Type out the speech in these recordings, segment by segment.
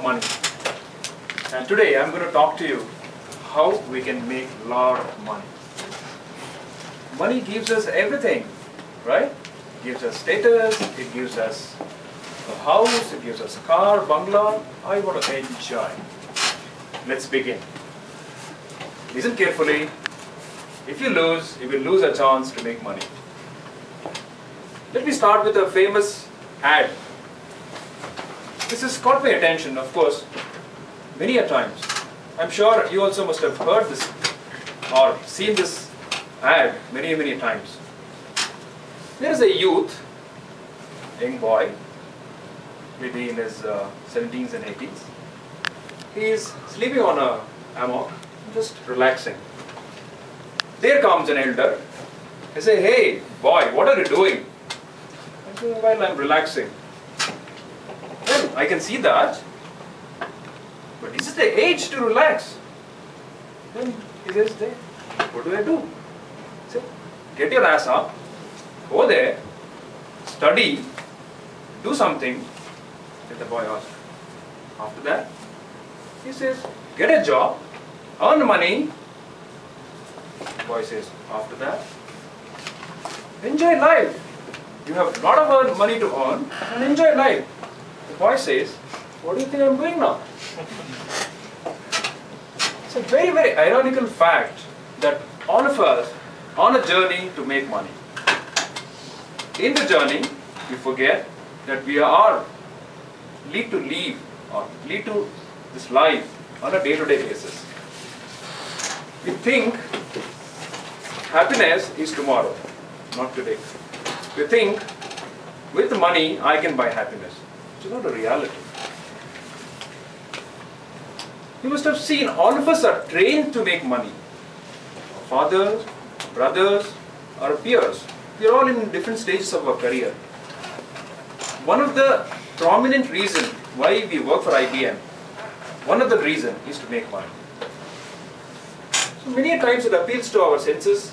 money. And today I'm going to talk to you how we can make a lot of money. Money gives us everything, right? It gives us status, it gives us a house, it gives us a car, bungalow. I want to enjoy. Let's begin. Listen carefully. If you lose, you will lose a chance to make money. Let me start with a famous ad. This has caught my attention, of course, many a times. I'm sure you also must have heard this or seen this ad many times. There is a youth, young boy, maybe in his 17s and 18s. He is sleeping on a hammock, just relaxing. There comes an elder. He says, "Hey boy, what are you doing?" I say, "Well, I'm relaxing." "Well, I can see that. But is it the age to relax?" Then he says, "What do I do?" I say, "Get your ass up, go there, study, do something." Then the boy asks. After that, he says, "Get a job, earn money." The boy says, "After that, enjoy life. You have a lot of money to earn and enjoy life." The boy says, "What do you think I'm doing now?" It's a very ironical fact that all of us are on a journey to make money. In the journey, we forget that we are lead to this life on a day-to-day basis. We think happiness is tomorrow, not today. We think with money I can buy happiness. It's not a reality. You must have seen all of us are trained to make money. Our fathers, brothers, our peers. We are all in different stages of our career. One of the prominent reasons why we work for IBM, one of the reasons is to make money. So many times it appeals to our senses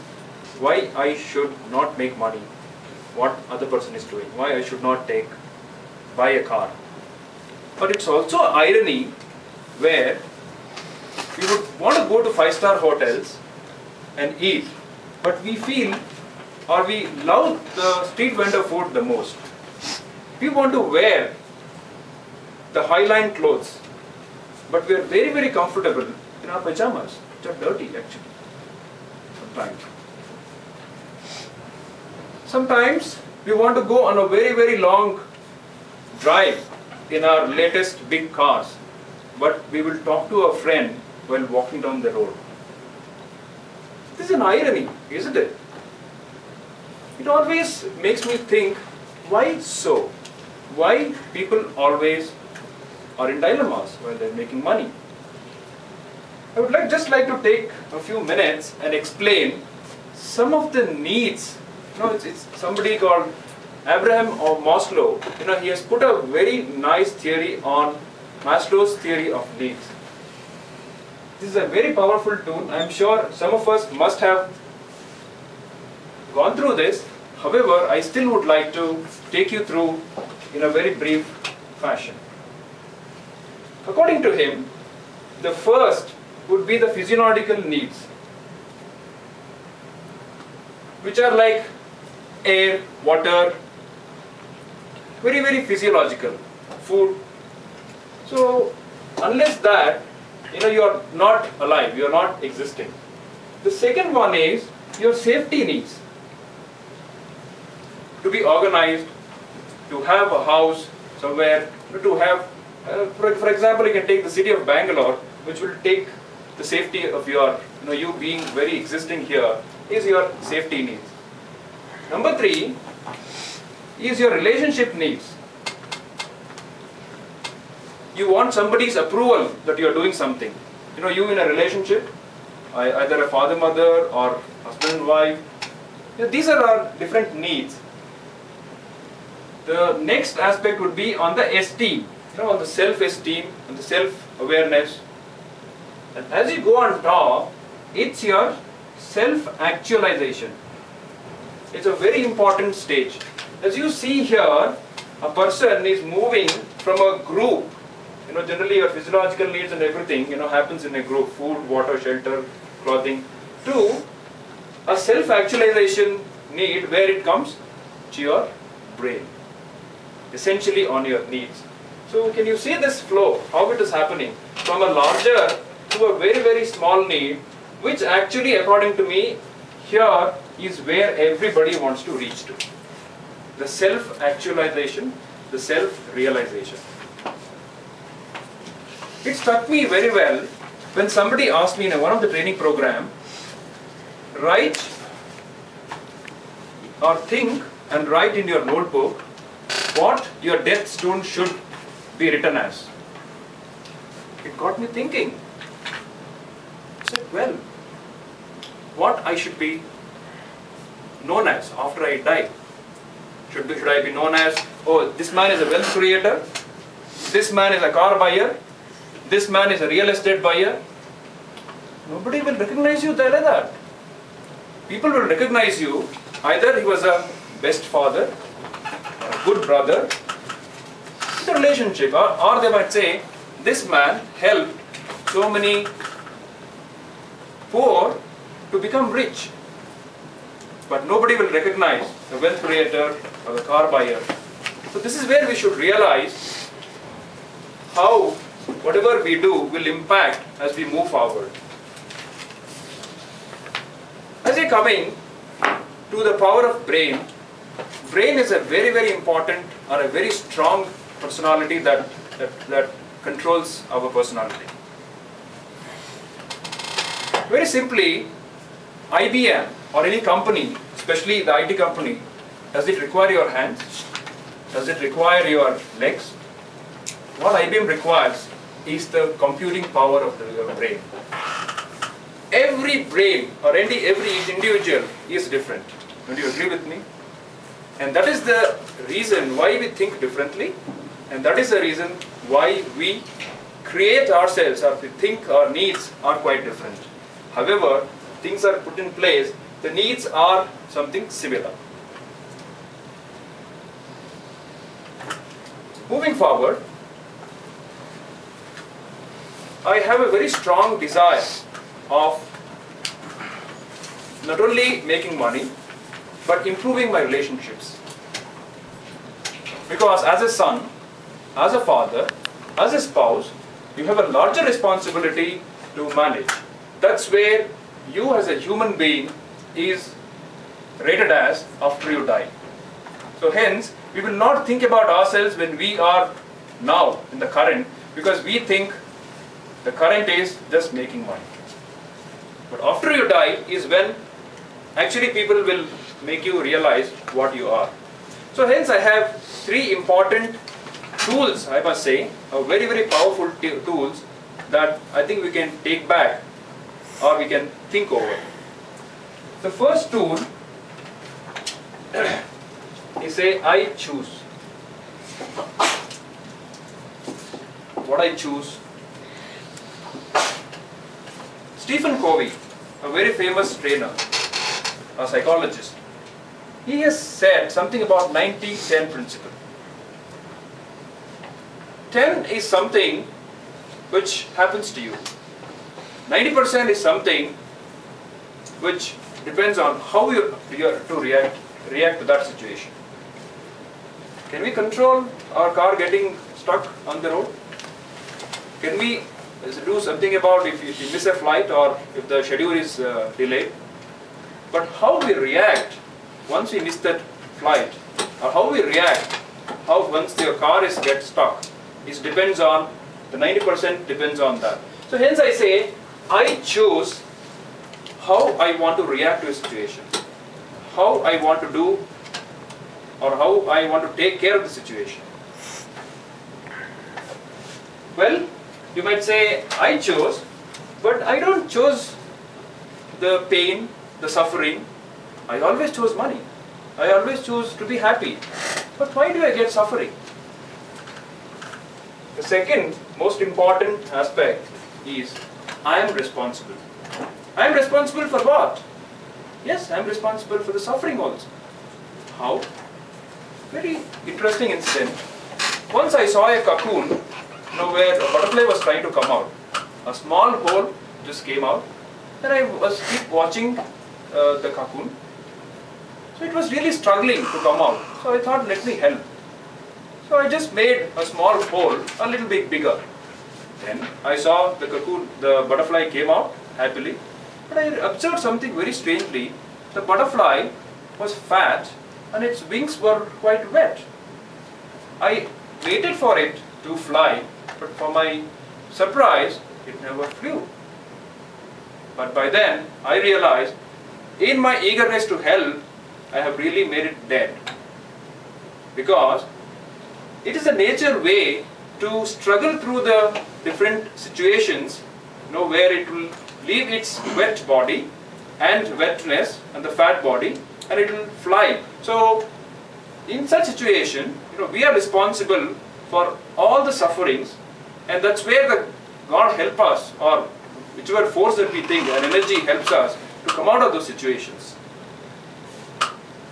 why I should not make money, what other person is doing, why I should not buy a car. But it's also irony where we would want to go to 5-star hotels and eat, but we feel or we love the street vendor food the most. We want to wear the high-line clothes, but we are very comfortable in our pajamas, which are dirty actually, sometimes. Sometimes we want to go on a very long drive in our latest big cars, but we will talk to a friend while walking down the road. This is an irony, isn't it? It always makes me think, why so? Why people always are in dilemmas while they're making money? I would just like to take a few minutes and explain some of the needs. It's somebody called Abraham or Maslow. He has put a very nice theory on Maslow's theory of needs. This is a very powerful tool. I'm sure some of us must have gone through this. However, I still would like to take you through in a very brief fashion. According to him, the first would be the physiological needs, which are like air, water, very physiological, food. So unless that, you are not alive, you are not existing. The second one is your safety needs. To be organized, to have a house somewhere, to have, for example, you can take the city of Bangalore, which will take the safety of your, you being very existing here, is your safety needs. Number 3 is your relationship needs. You want somebody's approval that you are doing something. You in a relationship, either a father, mother, or husband and wife. These are our different needs. The next aspect would be on the esteem, on the self-esteem and the self-awareness. And as you go on top, it's your self-actualization. It's a very important stage. As you see here, a person is moving from a group, generally your physiological needs and everything, happens in a group: food, water, shelter, clothing. To a self-actualization need where it comes to your brain, essentially on your needs. So can you see this flow, how it is happening from a larger to a very, very small need, which actually, according to me, here is where everybody wants to reach to. The self-actualization, the self-realization. It struck me very well when somebody asked me in one of the training program, write or think and write in your notebook what your death stone should be written as. It got me thinking. I said, well, what I should be known as after I die? Should I be known as, oh, this man is a wealth creator, this man is a car buyer, this man is a real estate buyer? Nobody will recognize you like that. People will recognize you either he was a best father, or a good brother, it's a relationship, or they might say, this man helped so many poor to become rich. But nobody will recognize the wealth creator or the car buyer. So this is where we should realize how whatever we do will impact as we move forward. As we coming to the power of brain, brain is a very, very important or a very strong personality that controls our personality. Very simply, IBM or any company, especially the IT company, does it require your hands? Does it require your legs? What IBM requires is the computing power of your brain. Every brain or every individual is different. Would you agree with me? And that is the reason why we think differently, and that is the reason why we create ourselves or we think our needs are quite different. However, things are put in place, the needs are something similar. Moving forward, I have a very strong desire of not only making money, but improving my relationships. Because as a son, as a father, as a spouse, you have a larger responsibility to manage. That's where you as a human being is rated as after you die. So hence, we will not think about ourselves when we are now in the current, because we think the current is just making money. But after you die is when actually people will make you realize what you are. So hence I have three important tools, I must say, very, very powerful tools that I think we can take back or we can think over. The first tool is say, I choose. What I choose. Stephen Covey, a very famous trainer, a psychologist, he has said something about 90-10 principle. 10 is something which happens to you. 90% is something which depends on how you are to react to that situation. Can we control our car getting stuck on the road? Can we do something about if you miss a flight or if the schedule is delayed? But how we react once we miss that flight, or how we react, how once your car gets stuck, depends on, the 90% depends on that. So hence I say, I choose how I want to react to a situation, how I want to do, or how I want to take care of the situation. Well, you might say, I chose, but I don't choose the pain, the suffering. I always choose money. I always choose to be happy. But why do I get suffering? The second most important aspect is I am responsible. I am responsible for what? Yes, I am responsible for the suffering also. How? Very interesting incident. Once I saw a cocoon where a butterfly was trying to come out. A small hole just came out, and I was keep watching the cocoon. So it was really struggling to come out. So I thought, let me help. So I just made a small hole a little bit bigger. Then I saw the cocoon, the butterfly came out happily. But I observed something very strangely. The butterfly was fat and its wings were quite wet. I waited for it to fly, but for my surprise, it never flew. But by then, I realized, in my eagerness to help, I have really made it dead. Because it is a nature way to struggle through the different situations, where it will leave its wet body and wetness and the fat body, and it will fly. So in such situation, we are responsible for all the sufferings, and that's where the God help us, or whichever force that we think, an energy helps us to come out of those situations.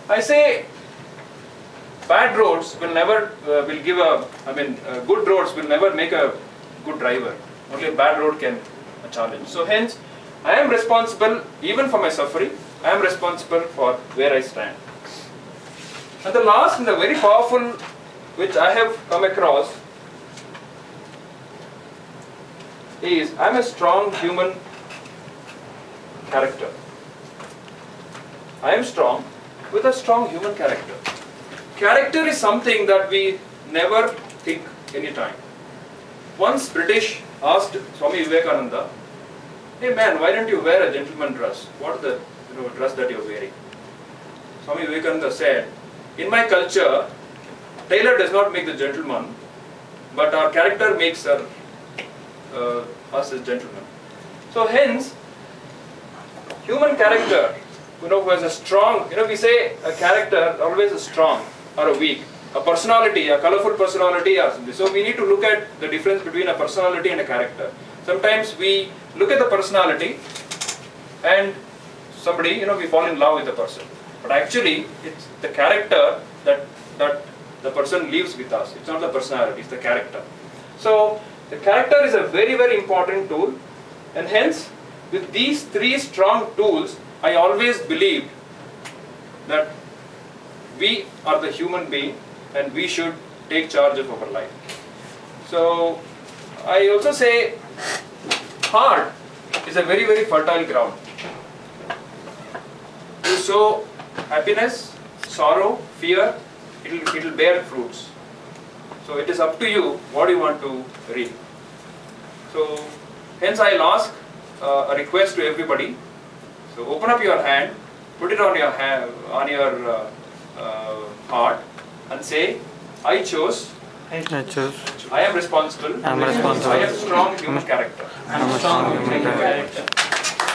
I say bad roads will never good roads will never make a good driver. Only a bad road can challenge. So hence, I am responsible even for my suffering. I am responsible for where I stand. And the last and the very powerful which I have come across is, I am a strong human character. I am strong with a strong human character. Character is something that we never think any time. Once British asked Swami Vivekananda, "Hey man, why don't you wear a gentleman dress? What is the dress that you are wearing?" Swami Vivekananda said, "In my culture, tailor does not make the gentleman, but our character makes us as gentlemen." So hence, human character, who has a strong, we say a character always is strong or a weak. A personality, a colorful personality or something. So we need to look at the difference between a personality and a character. Sometimes we look at the personality and somebody, we fall in love with the person. But actually, it's the character that the person lives with us. It's not the personality, it's the character. So the character is a very, very important tool. And hence, with these three strong tools, I always believed that we are the human being and we should take charge of our life. So I also say heart is a very, very fertile ground. You sow happiness, sorrow, fear, it will bear fruits. So it is up to you what you want to reap. So hence I'll ask a request to everybody. So open up your hand, put it on your heart, and say, I chose. I am responsible. I am strong human character.